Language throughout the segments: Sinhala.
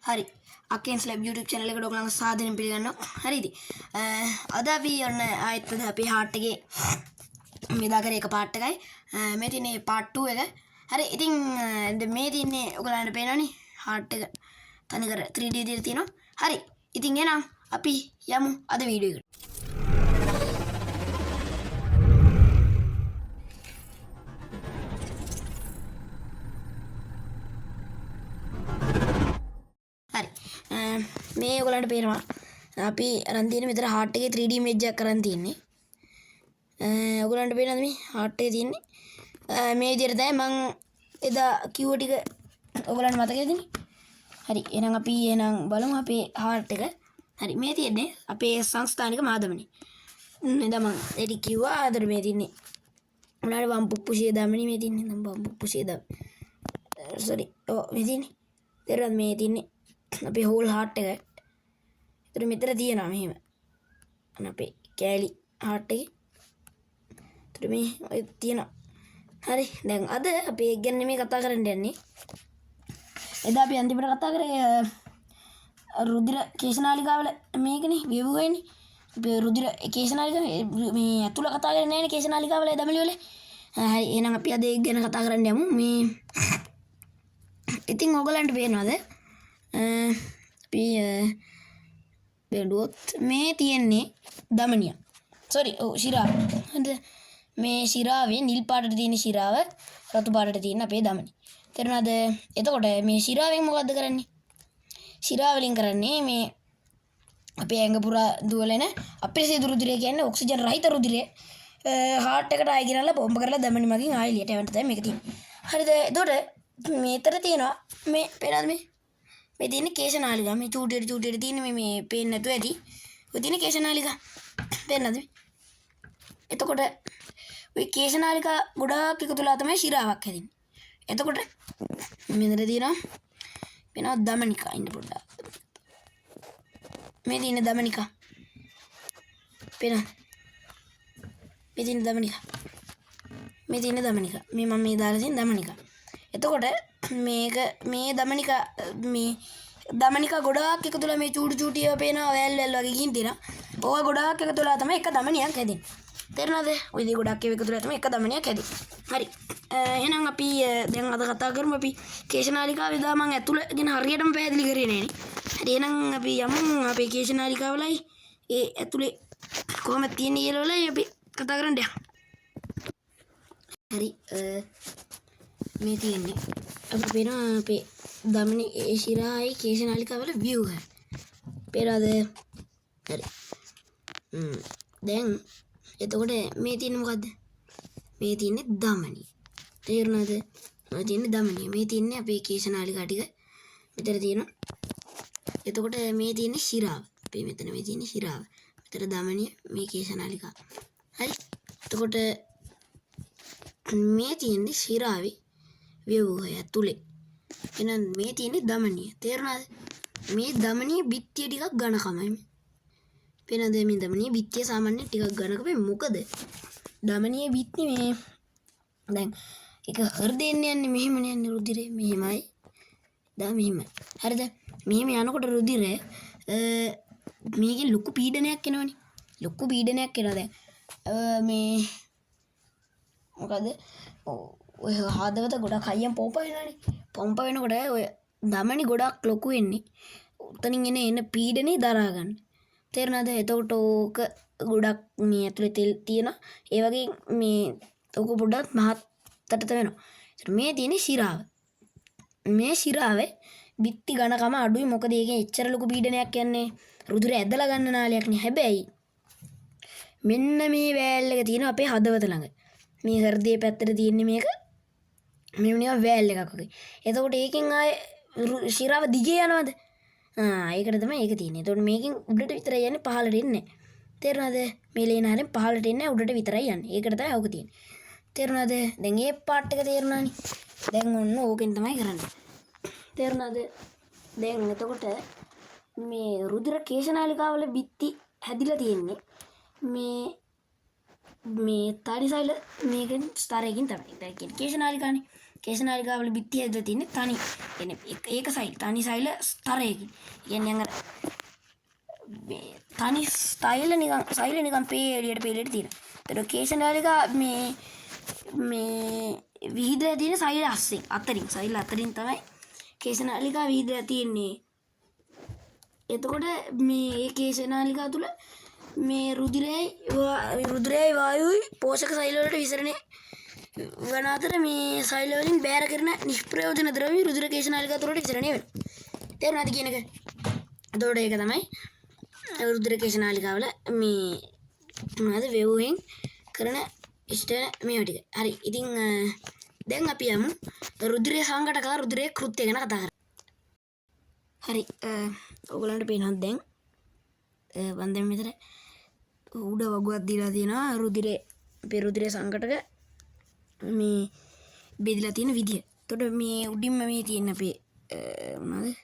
හරි අකෙන්ස් ලැබ් YouTube channel එකට ඔයගොල්ලන්ව සාදරයෙන් පිළිගන්නවා. හරිද? අද අපි ඔන්න ආයෙත් අපේ හાર્ට් එකේ මේ දාකරේ එක පාර්ට් එකයි. මේ තියෙන්නේ පාර්ට් 2 එක. හරි ඉතින් මේ තියෙන්නේ ඔයගොල්ලන්ට පේනවනේ හાર્ට් එක තනිකර 3D විදිහට තියෙනවා. හරි ඉතින් එහෙනම් අපි යමු අද වීඩියෝ එකට. මේ ඔයගලන්ට පේනවා අපි අරන් තියෙන මෙතන හાર્ට් එකේ 3D image එකක් අරන් තියෙන්නේ. ඔයගලන්ට පේනවද මේ හાર્ට් එකේ තියෙන්නේ? මේ විදිහට තමයි මම එදා කිව්ව ටික ඔයගලන්ට මතකයිද? හරි එහෙනම් අපි බලමු අපේ හાર્ට් එක. හරි මේ තියෙන්නේ අපේ සංස්ථානික මාධමනේ. එදා මම ඒක කිව්වා ආදර මේ තියෙන්නේ. උනාට වම් පුප්පුසිය දමනේ මේ තියෙන්නේ. නම් වම් පුප්පුසිය දම. සෝරි. මේ තියෙන්නේ. තේරුණාද මේ තියෙන්නේ? අපේ හෝල් හાર્ට් එක. ඒතර මෙතන තියෙනවා මෙහෙම. අපේ කෑලි හાર્ට් එකේ. ඒතර මේ ඔය තියෙනවා. හරි දැන් අද අපි ඒක ගැන මේ කතා කරන්න යන්නේ. එදා අපි අන්තිමට කතා කරේ රුධිර කේශනාලිකාවල මේකනේ වේව් වෙන්නේ. අපි රුධිර කේශනාලිකාව මේ ඇතුළ කතා කරන්නේ නැහැ නේ කේශනාලිකාවල දමලි වල. හරි එහෙනම් අපි අද ඒක ගැන කතා කරන්න යමු. මේ ඉතින් ඕගලන්ට පේනවද? අපි බැලුවොත් මේ තියෙන්නේ දමනිය. සෝරි ශිරාව. හරිද? මේ ශිරාවේ නිල් පාටට තියෙන ශිරාව රතු පාටට තියෙන අපේ දමනිය. තේරුණාද? එතකොට මේ ශිරාවෙන් මොකද්ද කරන්නේ? ශිරාව වලින් කරන්නේ මේ අපේ ඇඟ පුරා දුවලෙන අපිරිසිදු රුධිරය කියන්නේ ඔක්සිජන් රහිත රුධිරය හાર્ට් එකට ආයි ගෙනල්ලා පොම්ප කරලා දමනි මගින් ආයි එළියට යවන්න තමයි මේක තියෙන්නේ. හරිද? එතකොට මේතර තියෙනවා මේ පේනවද මේ තියෙන කේශනාලිකා මේ චූටියට තියෙන මේ පේන්නේ නැතුව ඇති. ඔය තියෙන කේශනාලිකා පේනවද? එතකොට ඔය කේශනාලිකා ගොඩාක් එකතු වෙලා තමයි ශිරාවක් හැදෙන්නේ. එතකොට මෙතන තියෙනවා පේනවද දමනිකා ඉන්න පොඩ්ඩක්. මේ තියෙන දමනිකා පේනවද? මේ තියෙන දමනිකා. මේ තියෙන දමනිකා. මේ මම මේ දාලා තියෙන දමනිකා. එතකොට මේක මේ දමනිකා ගොඩාක් එකතු වෙලා මේ චූටිය පේනවා වැල් වගේ ගින් තියෙනවා. ඕවා ගොඩාක් එකතු වෙලා තමයි එක දමනියක් හැදෙන්නේ. තේරුණාද? ඔය දේ ගොඩාක් එකතු වෙලා තමයි එක දමනියක් හැදෙන්නේ. හරි. එහෙනම් අපි දැන් අද කතා කරමු අපි කේශනාලිකාව එදා මම ඇතුළ ගැන හරියටම පැහැදිලි කරේ නෑනේ. හරි එහෙනම් අපි යමු අපේ කේශනාලිකාවලයි ඒ ඇතුලේ කොහොමද තියෙන්නේ කියලා වලයි අපි කතා කරන්න යමු. හරි මේ තියෙන්නේ අපි පේනවා අපේ දමනි ශිරායි කේශනාලිකාවල view එක. පේනවද? හරි. දැන් එතකොට මේ තියෙන්නේ මොකද්ද? මේ තියෙන්නේ දමනි. තේරුණාද? මේ තියෙන්නේ දමනි. මේ තියෙන්නේ අපේ කේශනාලිකා ටික. මෙතන තියෙනවා. එතකොට මේ තියෙන්නේ ශිරාව. අපේ මෙතන මේ තියෙන්නේ ශිරාව. මෙතන දමනිය මේ කේශනාලිකා. හරි. එතකොට මේ තියෙන්නේ ශිරාවේ ව්‍යුහය ඇතුලේ. එහෙනම් මේ තියෙන්නේ දමනිය. තේරුණාද? මේ දමනිය බිත්තිය ටිකක් ඝනකමයි. පේනද මේ දමනිය බිත්තිය සාමාන්‍ය ටිකක් ඝනකමයි. මොකද දමනිය බිත්ති මේ දැන් ඒක හෘදයෙන් යන්නේ මෙහෙමනේ යන්නේ රුධිරය මෙහෙමයි. දැන් මෙහෙමයි. හරිද? මෙහෙම යනකොට රුධිරය මේකේ ලොකු පීඩනයක් එනවනේ. ලොකු පීඩනයක් එනවා දැන්. මේ මොකද ඔය හදවත ගොඩක් හයියෙන් පොම්ප වෙනවානේ. පොම්ප වෙනකොට ඔය දමනි ගොඩක් ලොකු වෙන්නේ. උතනින් එන පීඩනේ දරා ගන්න. තේරුණාද? එතකොට ඕක ගොඩක් මේ ඇතුලේ තෙල් තියෙනවා. ඒ වගේ මේ ඕක පොඩ්ඩක් මහත්තට වෙනවා. මේ තියෙන්නේ ශිරාව. මේ ශිරාවේ බිත්ති ඝනකම අඩුයි. මොකද ඒකේ එච්චර ලොකු පීඩනයක් යන්නේ රුධිර ඇදලා ගන්න නාලයක් නේ. හැබැයි මෙන්න මේ වෑල් එක තියෙනවා අපේ හදවත ළඟ. මේ හෘදයේ පැත්තට තියෙන්නේ මේක මේ නිකන් වෑල් එකක් වගේ. එතකොට ඒකෙන් ආයේ ශිරාව දිගේ යනවද? ඒකට තමයි ඒක තියෙන්නේ. එතකොට මේකෙන් උඩට විතරයි යන්නේ පහළට එන්නේ. තේරුණාද? මේ ලේන හැරෙන් පහළට එන්නේ උඩට විතරයි යන්නේ. ඒකට තමයි ඕක තියෙන්නේ. තේරුණාද? දැන් මේ පාර්ට් එක තේරුණානේ. දැන් ඔන්න ඕකෙන් තමයි කරන්නේ. තේරුණාද? දැන් එතකොට මේ රුධිර කේශනාලිකාවල බිත්ති හැදිලා තියෙන්නේ මේ තරිසයිල මේකෙන් ස්තරයකින් තමයි. ඒ කියන්නේ කේශනාලිකානේ. කේශනාලිකාවල බිත්තිය ඇදලා තියෙන්නේ තනි. කියන්නේ ඒක සෛල තනි සෛල ස්තරයකින්. කියන්නේ අර තනි සෛල නිකන් පේලියට තියෙනවා. ඒතර කේශනාලිකා මේ විහිදලා තියෙන සෛල අතරින් තමයි කේශනාලිකා විහිදලා තියෙන්නේ. එතකොට මේ කේශනාලිකා තුල මේ රුධිරයයි වායුයි පෝෂක සෛල වලට විසරණය වන අතර මේ සෛල වලින් බෑර කරන නිෂ්ප්‍රයෝජන ද්‍රව්‍ය රුධිර කේශනාලිකා තුලට විසරණය වෙනවා. තේරුණාද කියන එක? එතකොට ඒක තමයි රුධිර කේශනාලිකාවල මේ මොනවද වේවුවෙන් කරන ඉෂ්ට මේවා ටික. හරි. ඉතින් දැන් අපි යමු රුධිරය සංඝටක රුධිරයේ කෘත්‍ය ගැන කතා කරමු. හරි. ඔයගලන්ට පේනවද දැන් මම දැන් මෙතන උඩ වගුවක් දීලා තියෙනවා රුධිරය සංඝටක මේ බෙදලා තියෙන විදිය. එතකොට මේ උඩින්ම මේ තියෙන අපේ මොනවද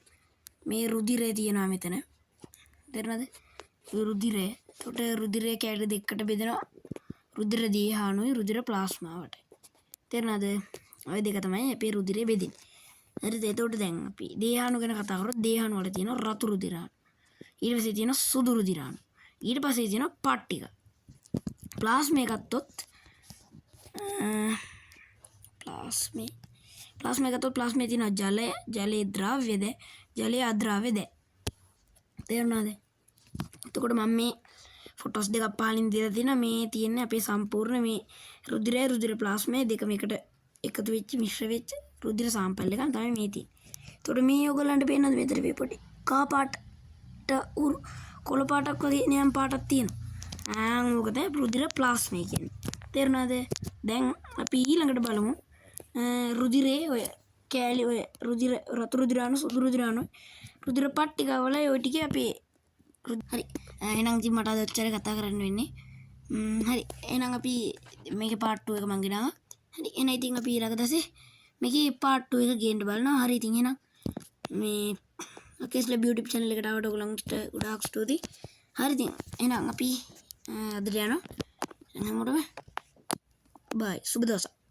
මේ රුධිරය තියෙනවා මෙතන. තේරුණාද? රුධිරය. එතකොට රුධිරය කැලේ දෙකකට බෙදෙනවා. රුධිර දේහාණුයි රුධිර ප්ලාස්මාවට. තේරුණාද? ඔය දෙක තමයි අපේ රුධිරය බෙදෙන්නේ. හරිද? එතකොට දැන් අපි දේහාණු ගැන කතා කරොත් දේහාණු වල තියෙනවා රතු රුධිරාණු. ඊට පස්සේ තියෙනවා සුදු රුධිරාණු. ඊට පස්සේ තියෙනවා පට්ටික. ප්ලාස්මේ ගත්තොත් ප්ලාස්මේ තියෙනවා ජලයේ ද්‍රව්‍යද ජලයේ අද්‍රව්‍යද. තේරුණාද? එතකොට මම මේ ෆොටෝස් දෙකක් පහලින් දීලා තියෙනවා. මේ තියෙන්නේ අපේ සම්පූර්ණ මේ රුධිර ප්ලාස්මේ දෙකම එකට එකතු වෙච්ච මිශ්‍ර වෙච්ච රුධිර සාම්පල් එකක් තමයි මේ තියෙන්නේ. එතකොට මේ ඔයගලන්ට පේනවද මෙතන මේ පොඩි කහ පාට කොළ පාටක් වගේ නියම් පාටක් තියෙනවා. ඕක තමයි රුධිර ප්ලාස්මේ කියන්නේ. තේරුණාද? දැන් අපි ඊළඟට බලමු රුධිරේ ඔය කෑලි ඔය රතු රුධිරාණු සුදු රුධිරාණු රුධිර පට්ටිකවල ඔය ටික අපි හරි. එහෙනම් ඉතින් මට අද ඔච්චර කතා කරන්න වෙන්නේ. හරි. එහෙනම් අපි මේකේ part 2 එක මං ගෙනාවා. හරි. එහෙනම් ඉතින් අපි ඊළඟ දවසේ මේකේ part 2 එක ගේන්න බලනවා. හරි. ඉතින් එහෙනම් මේ කේස්ලා YouTube channel එකට ආවට ඔයගොල්ලන්ට ගොඩාක් ස්තුතියි. හරි. ඉතින් එහෙනම් අපි අදට යනවා. හැමෝටම bye. සුබ දවසක්.